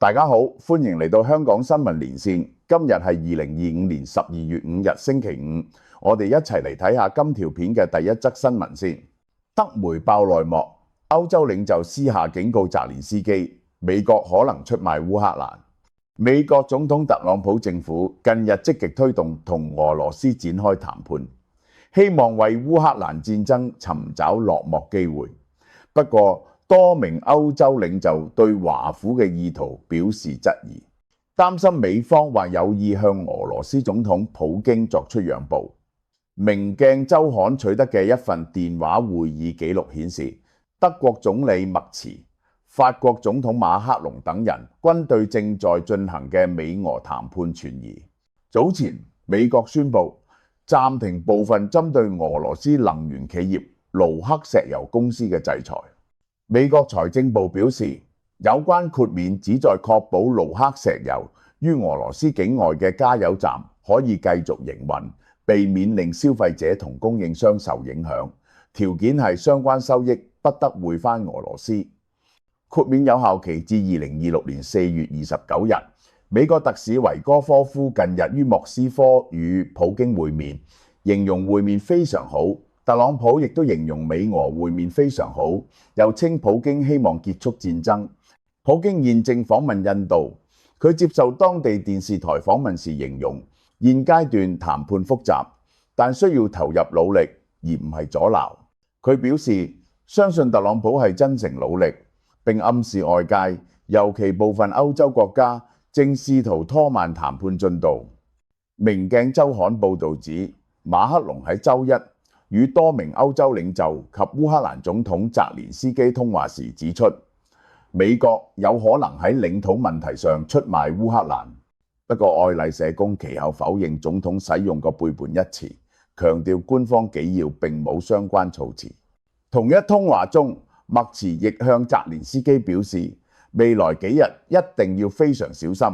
大家好，歡迎嚟到香港新聞連線。今日係2025年12月5日星期五，我哋一齊嚟睇下今條片嘅第一則新聞先。德媒爆內幕，歐洲領袖私下警告澤連斯基，美國可能出賣烏克蘭。美國總統特朗普政府近日積極推動同俄羅斯展開談判，希望為烏克蘭戰爭尋找落幕機會。不過，多名歐洲領袖對華府嘅意圖表示質疑，擔心美方或有意向俄羅斯總統普京作出讓步。明鏡週刊取得嘅一份電話會議記錄顯示，德國總理默茨、法國總統馬克龍等人均對正在進行嘅美俄談判存疑。早前，美國宣布暫停部分針對俄羅斯能源企業盧克石油公司嘅制裁。美國財政部表示，有關豁免旨在確保盧克石油於俄羅斯境外嘅加油站可以繼續營運，避免令消費者同供應商受影響。條件係相關收益不得匯返俄羅斯。豁免有效期至2026年4月29日。美國特使維戈科夫近日於莫斯科與普京會面，形容會面非常好。特朗普亦都形容美俄會面非常好，又稱普京希望結束戰爭。普京現正訪問印度，佢接受當地電視台訪問時形容，現階段談判複雜，但需要投入努力，而唔係阻撓。佢表示相信特朗普係真誠努力，並暗示外界，尤其部分歐洲國家正試圖拖慢談判進度。明鏡週刊報導指，馬克龍喺週一與多名歐洲領袖及烏克蘭總統澤連斯基通話時指出，美國有可能喺領土問題上出賣烏克蘭。不過愛麗舍宮其後否認總統使用過背叛一詞，強調官方紀要並冇相關措辭。同一通話中，默茨亦向澤連斯基表示，未來幾日一定要非常小心，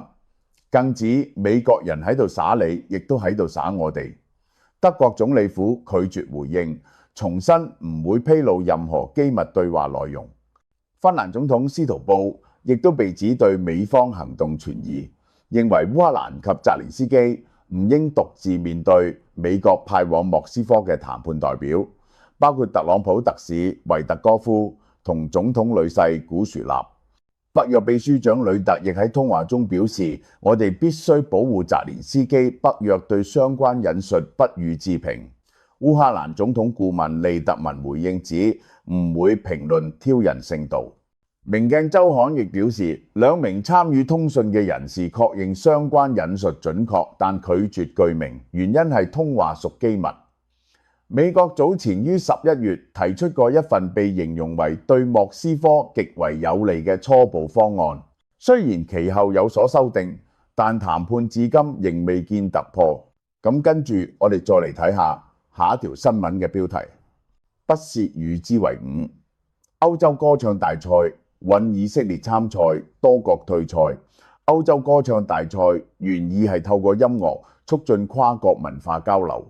更指美國人喺度耍你，亦都喺度耍我哋。德國總理府拒絕回應，重申唔會披露任何機密對話內容。芬蘭總統斯圖布亦都被指對美方行動存疑，認為烏克蘭及澤連斯基唔應獨自面對美國派往莫斯科嘅談判代表，包括特朗普特使維特哥夫同總統女婿古殊納。北約秘書長呂特亦喺通話中表示，我哋必須保護澤連斯基，北約對相關引述不予置評。烏克蘭總統顧問利特文回應指唔會評論挑釁性度。明鏡週刊亦表示，兩名參與通訊嘅人士確認相關引述準確，但拒絕具名，原因係通話屬機密。美國早前於11月提出過一份被形容為對莫斯科極為有利嘅初步方案，雖然其後有所修訂，但談判至今仍未見突破。咁跟住我哋再嚟睇下一條新聞嘅標題：不屑與之為伍。歐洲歌唱大賽允以色列參賽，多國退賽。歐洲歌唱大賽原意係透過音樂促進跨國文化交流，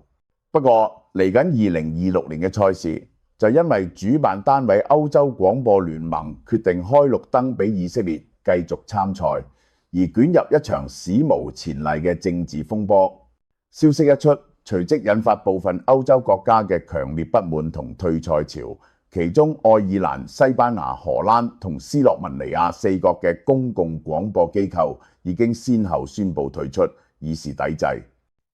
不過嚟緊2026年嘅賽事就因為主辦單位歐洲廣播聯盟決定開綠燈俾以色列繼續參賽，而捲入一場史無前例嘅政治風波。消息一出，隨即引發部分歐洲國家嘅強烈不滿同退賽潮，其中愛爾蘭、西班牙、荷蘭同斯洛文尼亞4國嘅公共廣播機構已經先後宣布退出，以示抵制。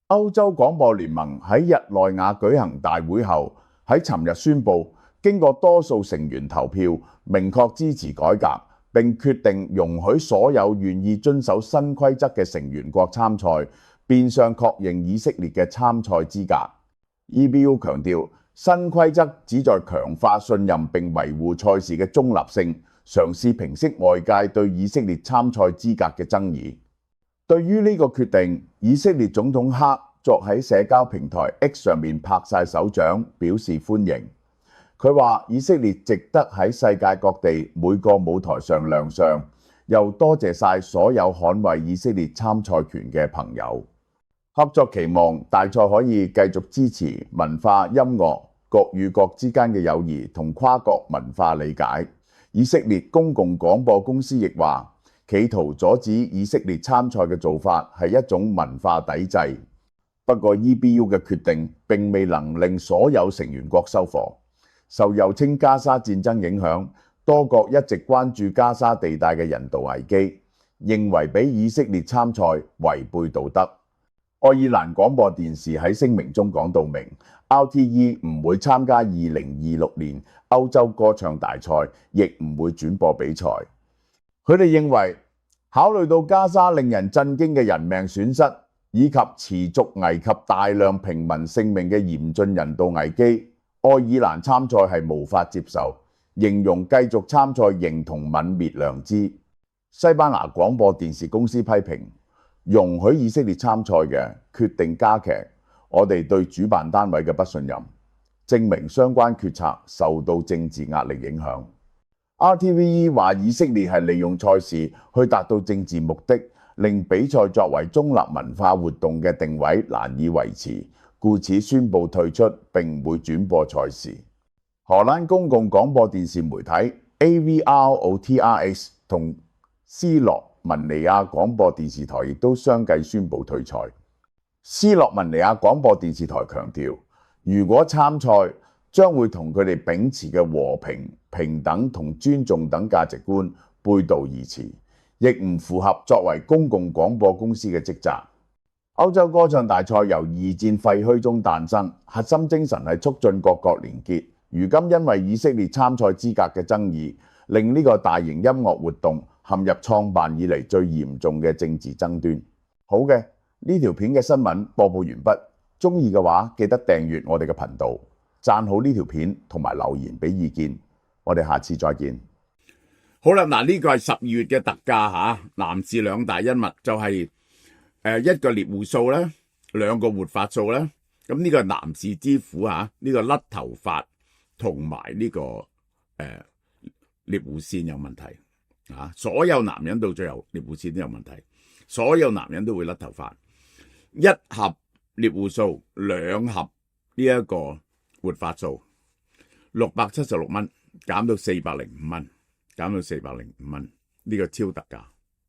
歐洲廣播聯盟喺日內瓦舉行大會後，喺尋日宣布，經過多數成員投票，明確支持改革，並決定容許所有願意遵守新規則嘅成員國參賽，變相確認以色列嘅參賽資格。EBU 強調，新規則旨在強化信任並維護賽事嘅中立性，嘗試平息外界對以色列參賽資格嘅爭議。對於呢個決定，以色列總統克作喺社交平台 X 上面拍晒手掌，表示歡迎。佢話以色列值得喺世界各地每個舞台上亮相，又多謝晒所有捍衛以色列參賽權嘅朋友。克作期望大賽可以繼續支持文化、音樂、國與國之間嘅友誼同跨國文化理解。以色列公共廣播公司亦話，企圖阻止以色列參賽嘅做法係一種文化抵制。不過 EBU 嘅決定並未能令所有成員國收貨。受又稱加沙戰爭影響，多國一直關注加沙地帶嘅人道危機，認為俾以色列參賽違背道德。愛爾蘭廣播電視喺聲明中講到明 ，RTE 唔會參加2026年歐洲歌唱大賽，亦唔會轉播比賽。佢哋認為，考慮到加沙令人震驚嘅人命損失，以及持續危及大量平民性命嘅嚴峻人道危機，愛爾蘭參賽係無法接受，形容繼續參賽形同泯滅良知。西班牙廣播電視公司批評，容許以色列參賽嘅決定加劇我哋對主辦單位嘅不信任，證明相關決策受到政治壓力影響。RTVE 話以色列係利用賽事去達到政治目的，令比賽作為中立文化活動嘅定位難以維持，故此宣布退出並唔會轉播賽事。荷蘭公共廣播電視媒體 AVROTRS 同斯洛文尼亞廣播電視台亦都相繼宣布退賽。斯洛文尼亞廣播電視台強調，如果參賽將會同佢哋秉持嘅和平、平等同尊重等價值觀背道而馳，亦唔符合作為公共廣播公司嘅職責。歐洲歌唱大賽由二戰廢墟中誕生，核心精神係促進各國連結。如今因為以色列參賽資格嘅爭議，令呢個大型音樂活動陷入創辦以嚟最嚴重嘅政治爭端。好嘅，呢條片嘅新聞播報完畢。中意嘅話，記得訂閱我哋嘅頻道，讚好呢條片同埋留言俾意見。我哋下次再見。好啦，嗱，呢個係12月嘅特價吓，男士兩大恩物就係一個獵戶素啦，兩個活髮素啦。咁呢個係男士之苦吓，呢個甩頭髮同埋呢個獵戶線有問題啊！所有男人到最後獵戶線都有問題，所有男人都會甩頭髮。一盒獵戶素，兩盒呢一個活髮素，676蚊減到405蚊，減到405蚊，呢個超特價。